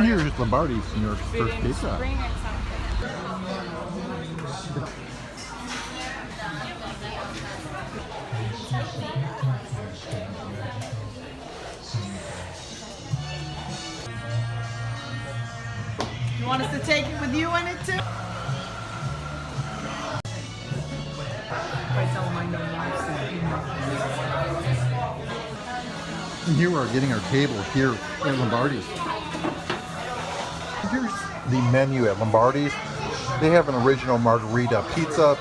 Here's Lombardi's, New York's first pizza. You want us to take it with you in it too? And here we're getting our table here at Lombardi's. Here's the menu at Lombardi's. They have an original margarita pizza.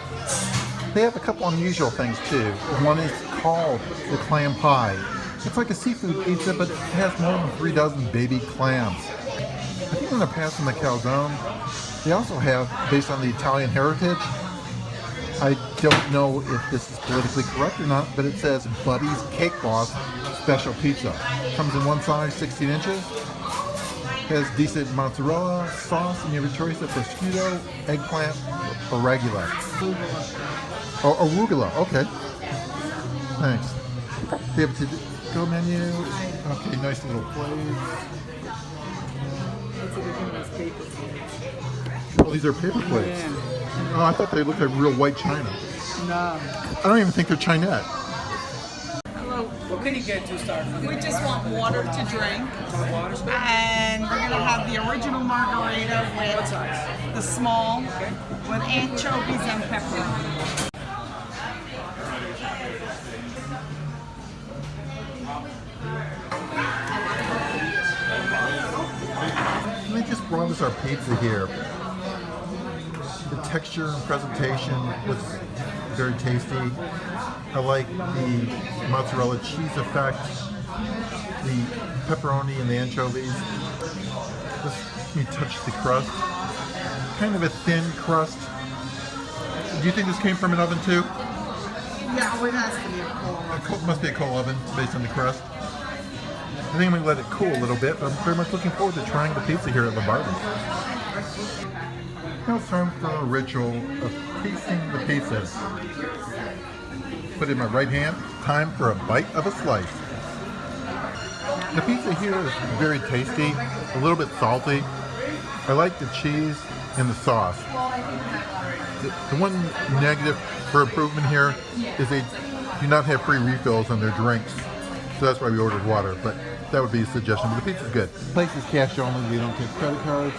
They have a couple unusual things too. One is called the clam pie. It's like a seafood pizza, but it has more than 3 dozen baby clams. I think they're passing the calzone. They also have, based on the Italian heritage, I don't know if this is politically correct or not, but it says Buddy's Cake Boss Special Pizza. Comes in one size, 16 inches. Has decent mozzarella sauce, and you have a choice of prosciutto, eggplant, or regular. Oh, arugula, okay. Thanks. They have a to-go menu. Okay, nice little plate. Oh, these are paper plates. Oh, I thought they looked like real white china. No. I don't even think they're Chinette. Hello. What can you get to start? We just want water to drink. And we're going to have the original margarita with the small, with anchovies and pepperoni. They just brought us our pizza here. The texture and presentation was very tasty. I like the mozzarella cheese effect, the pepperoni and the anchovies. Just you touch the crust. Kind of a thin crust. Do you think this came from an oven too? Yeah, it has to be a cool. It must be a coal oven based on the crust. I think I'm going to let it cool a little bit, but I'm very much looking forward to trying the pizza here at Lombardi. Now it's time for a ritual of tasting the pizzas. Put it in my right hand, time for a bite of a slice. The pizza here is very tasty, a little bit salty. I like the cheese and the sauce. The one negative for improvement here is they do not have free refills on their drinks. So that's why we ordered water, but that would be a suggestion. But the pizza's good. The place is cash only, they don't take credit cards.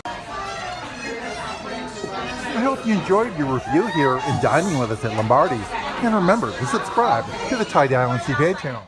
I hope you enjoyed your review here in dining with us at Lombardi's. And remember to subscribe to the Tide Island CPA channel.